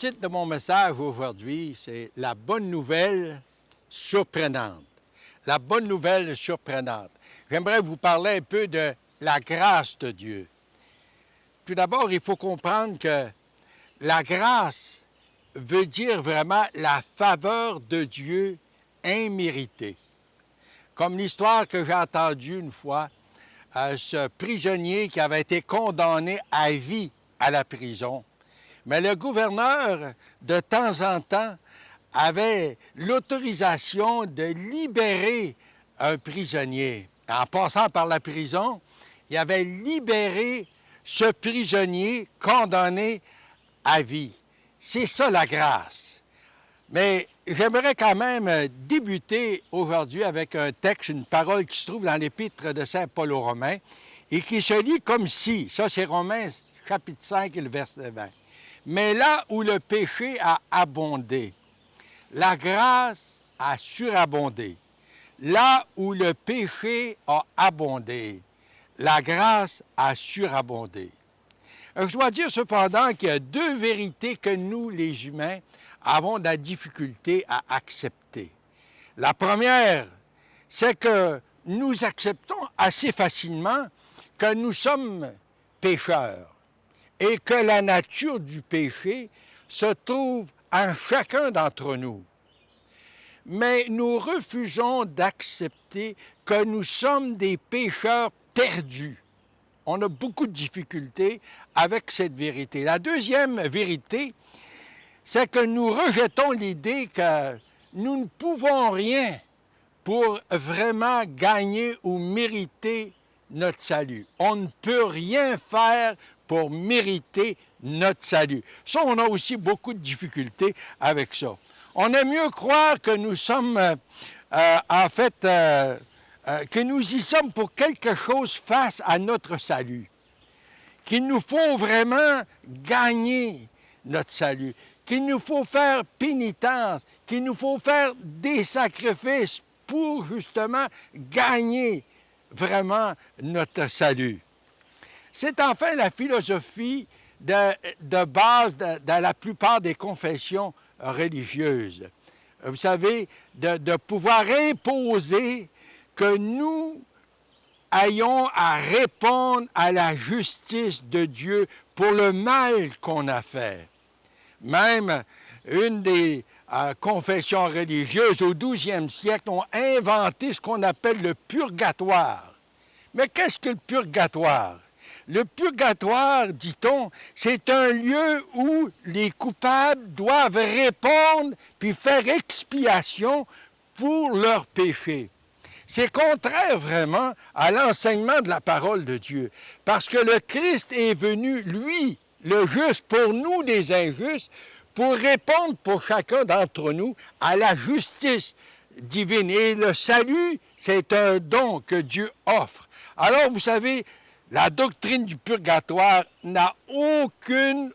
titre de mon message aujourd'hui, c'est « La bonne nouvelle surprenante ». La bonne nouvelle surprenante. J'aimerais vous parler un peu de la grâce de Dieu. Tout d'abord, il faut comprendre que la grâce veut dire vraiment la faveur de Dieu imméritée. Comme l'histoire que j'ai entendue une fois, ce prisonnier qui avait été condamné à vie à la prison. Mais le gouverneur, de temps en temps, avait l'autorisation de libérer un prisonnier. En passant par la prison, il avait libéré ce prisonnier condamné à vie. C'est ça la grâce. Mais j'aimerais quand même débuter aujourd'hui avec un texte, une parole qui se trouve dans l'Épître de Saint Paul aux Romains et qui se lit comme si, ça c'est Romains chapitre 5 et le verset 20. Mais là où le péché a abondé, la grâce a surabondé. Là où le péché a abondé, la grâce a surabondé. Je dois dire cependant qu'il y a deux vérités que nous, les humains, avons de la difficulté à accepter. La première, c'est que nous acceptons assez facilement que nous sommes pécheurs et que la nature du péché se trouve en chacun d'entre nous. Mais nous refusons d'accepter que nous sommes des pécheurs perdus. On a beaucoup de difficultés avec cette vérité. La deuxième vérité, c'est que nous rejetons l'idée que nous ne pouvons rien pour vraiment gagner ou mériter notre salut. On ne peut rien faire pour mériter notre salut. Ça, on a aussi beaucoup de difficultés avec ça. On aime mieux croire que nous sommes, que nous y sommes pour quelque chose face à notre salut. Qu'il nous faut vraiment gagner notre salut. Qu'il nous faut faire pénitence. Qu'il nous faut faire des sacrifices pour justement gagner vraiment notre salut. C'est enfin la philosophie de base dans la plupart des confessions religieuses. Vous savez, de pouvoir imposer que nous ayons à répondre à la justice de Dieu pour le mal qu'on a fait. Même une des confessions religieuses au 12e siècle ont inventé ce qu'on appelle le purgatoire. Mais qu'est-ce que le purgatoire? Le purgatoire, dit-on, c'est un lieu où les coupables doivent répondre puis faire expiation pour leurs péchés. C'est contraire vraiment à l'enseignement de la parole de Dieu, parce que le Christ est venu, lui, le juste, pour nous les injustes, pour répondre pour chacun d'entre nous à la justice divine. Et le salut, c'est un don que Dieu offre. Alors, vous savez, la doctrine du purgatoire n'a aucune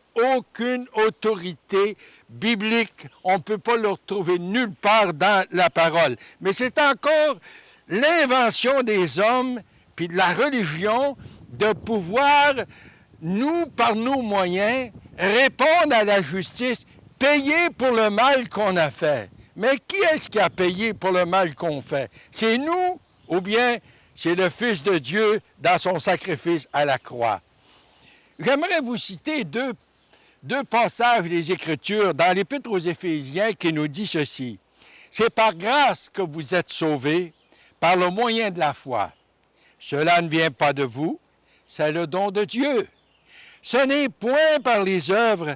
autorité biblique. On ne peut pas le retrouver nulle part dans la parole. Mais c'est encore l'invention des hommes puis de la religion de pouvoir, nous, par nos moyens, répondre à la justice, payer pour le mal qu'on a fait. Mais qui est-ce qui a payé pour le mal qu'on fait? C'est nous ou bien c'est le Fils de Dieu dans son sacrifice à la croix? J'aimerais vous citer deux passages des Écritures dans l'Épître aux Éphésiens qui nous dit ceci. « C'est par grâce que vous êtes sauvés, par le moyen de la foi. Cela ne vient pas de vous, c'est le don de Dieu. Ce n'est point par les œuvres,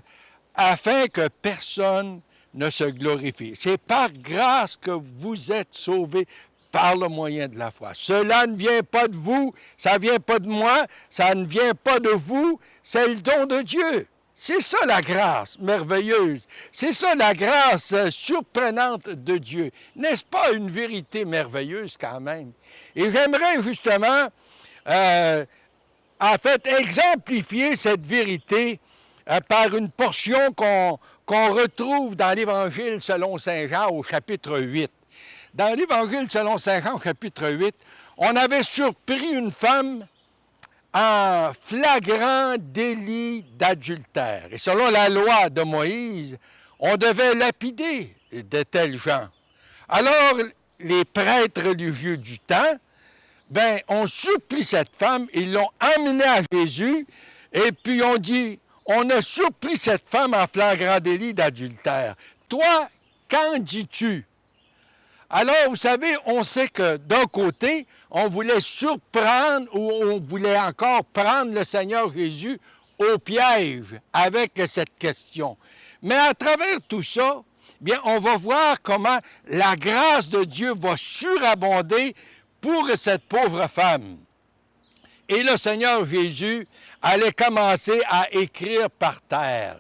afin que personne ne se glorifie. C'est par grâce que vous êtes sauvés par le moyen de la foi. Cela ne vient pas de vous, ça ne vient pas de moi, ça ne vient pas de vous, c'est le don de Dieu. C'est ça la grâce merveilleuse. C'est ça la grâce surprenante de Dieu. N'est-ce pas une vérité merveilleuse quand même? Et j'aimerais justement, exemplifier cette vérité par une portion qu'on retrouve dans l'Évangile selon Saint Jean au chapitre 8. Dans l'Évangile selon Saint Jean au chapitre 8, on avait surpris une femme en flagrant délit d'adultère. Et selon la loi de Moïse, on devait lapider de tels gens. Alors, les prêtres religieux du temps, ont surpris cette femme, ils l'ont emmenée à Jésus, et puis on dit, on a surpris cette femme en flagrant délit d'adultère. Toi, qu'en dis-tu? Alors, vous savez, on sait que d'un côté, on voulait surprendre ou on voulait encore prendre le Seigneur Jésus au piège avec cette question. Mais à travers tout ça, bien, on va voir comment la grâce de Dieu va surabonder pour cette pauvre femme. Et le Seigneur Jésus allait commencer à écrire par terre.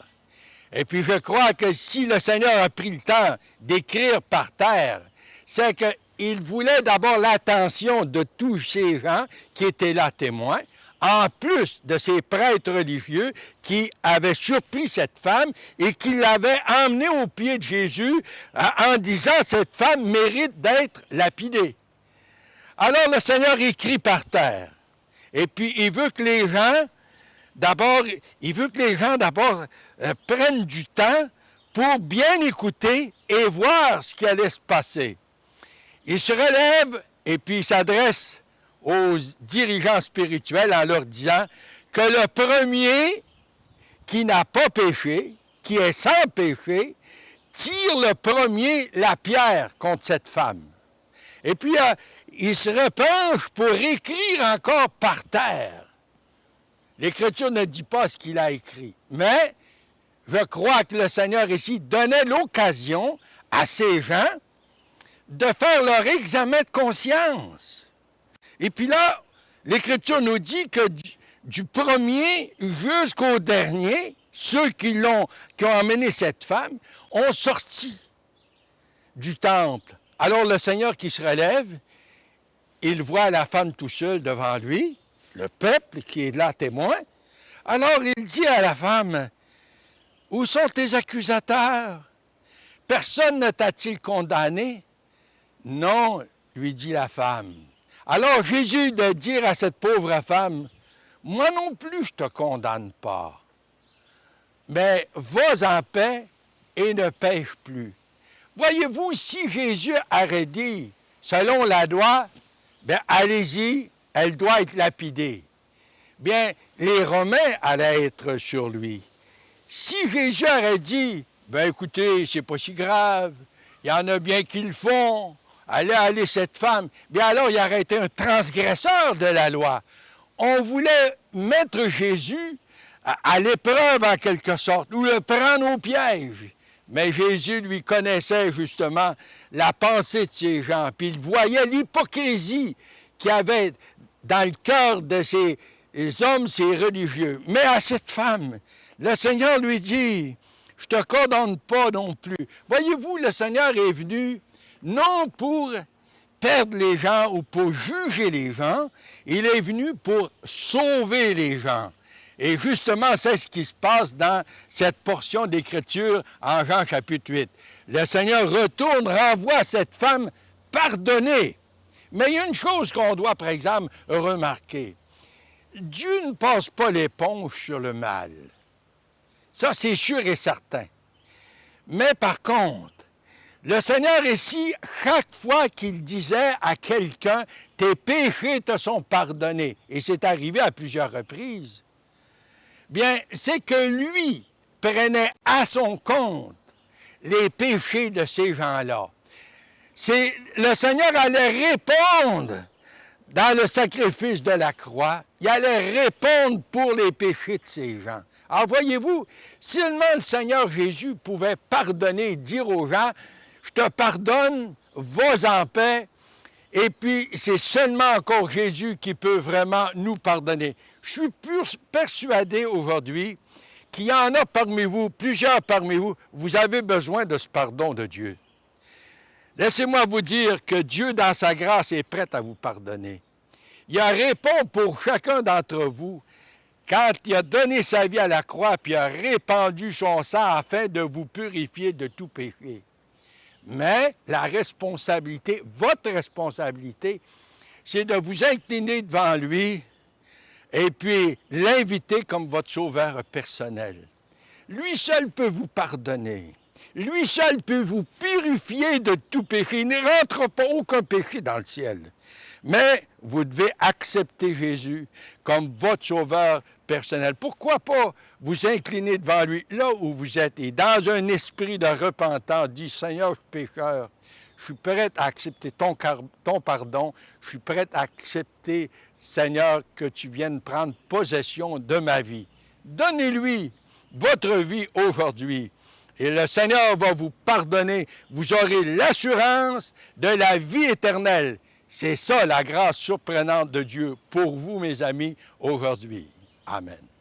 Et puis je crois que si le Seigneur a pris le temps d'écrire par terre, c'est qu'il voulait d'abord l'attention de tous ces gens qui étaient là témoins, en plus de ces prêtres religieux qui avaient surpris cette femme et qui l'avaient emmenée aux pieds de Jésus en disant « Cette femme mérite d'être lapidée ». Alors le Seigneur écrit par terre. Et puis il veut que les gens, d'abord, prennent du temps pour bien écouter et voir ce qui allait se passer. Il se relève et puis il s'adresse aux dirigeants spirituels en leur disant que le premier qui n'a pas péché, qui est sans péché, tire le premier la pierre contre cette femme. Et puis il se repenche pour écrire encore par terre. L'Écriture ne dit pas ce qu'il a écrit, mais je crois que le Seigneur ici donnait l'occasion à ces gens de faire leur examen de conscience. Et puis là, l'Écriture nous dit que du premier jusqu'au dernier, ceux qui ont emmené cette femme, ont sorti du temple. Alors le Seigneur qui se relève, il voit la femme tout seul devant lui, le peuple qui est là témoin. Alors il dit à la femme, « Où sont tes accusateurs? Personne ne t'a-t-il condamné? » « Non, lui dit la femme. Alors Jésus de dire à cette pauvre femme, « Moi non plus je te condamne pas, mais vas en paix et ne pêche plus. » Voyez-vous, si Jésus aurait dit, selon la loi, bien allez-y, elle doit être lapidée. Bien, les Romains allaient être sur lui. Si Jésus aurait dit, bien écoutez, c'est pas si grave, il y en a bien qui le font, allez cette femme, bien alors il aurait été un transgresseur de la loi. On voulait mettre Jésus à l'épreuve en quelque sorte, ou le prendre au piège. Mais Jésus lui connaissait justement la pensée de ces gens, puis il voyait l'hypocrisie qu'il y avait dans le cœur de ces hommes, ces religieux. Mais à cette femme, le Seigneur lui dit, « Je ne te condamne pas non plus. » Voyez-vous, le Seigneur est venu non pour perdre les gens ou pour juger les gens, il est venu pour sauver les gens. Et justement, c'est ce qui se passe dans cette portion d'Écriture en Jean chapitre 8. Le Seigneur retourne, renvoie cette femme pardonnée. Mais il y a une chose qu'on doit, par exemple, remarquer. Dieu ne passe pas l'éponge sur le mal. Ça, c'est sûr et certain. Mais par contre, le Seigneur ici, chaque fois qu'il disait à quelqu'un « Tes péchés te sont pardonnés », et c'est arrivé à plusieurs reprises, bien, c'est que lui prenait à son compte les péchés de ces gens-là. Le Seigneur allait répondre dans le sacrifice de la croix, il allait répondre pour les péchés de ces gens. Alors voyez-vous, seulement le Seigneur Jésus pouvait pardonner, dire aux gens, « Je te pardonne, vas en paix », et puis c'est seulement encore Jésus qui peut vraiment nous pardonner. Je suis persuadé aujourd'hui qu'il y en a parmi vous, plusieurs parmi vous, vous avez besoin de ce pardon de Dieu. Laissez-moi vous dire que Dieu, dans sa grâce, est prêt à vous pardonner. Il a répond pour chacun d'entre vous quand il a donné sa vie à la croix, puis il a répandu son sang afin de vous purifier de tout péché. Mais la responsabilité, votre responsabilité, c'est de vous incliner devant lui et puis l'inviter comme votre sauveur personnel. Lui seul peut vous pardonner. Lui seul peut vous purifier de tout péché. Il ne rentre pas aucun péché dans le ciel. Mais vous devez accepter Jésus comme votre sauveur personnel. Pourquoi pas vous incliner devant lui là où vous êtes et dans un esprit de repentance, dit Seigneur, je suis pécheur. Je suis prêt à accepter ton pardon. Je suis prêt à accepter, Seigneur, que tu viennes prendre possession de ma vie. Donnez-lui votre vie aujourd'hui. Et le Seigneur va vous pardonner. Vous aurez l'assurance de la vie éternelle. C'est ça la grâce surprenante de Dieu pour vous, mes amis, aujourd'hui. Amen.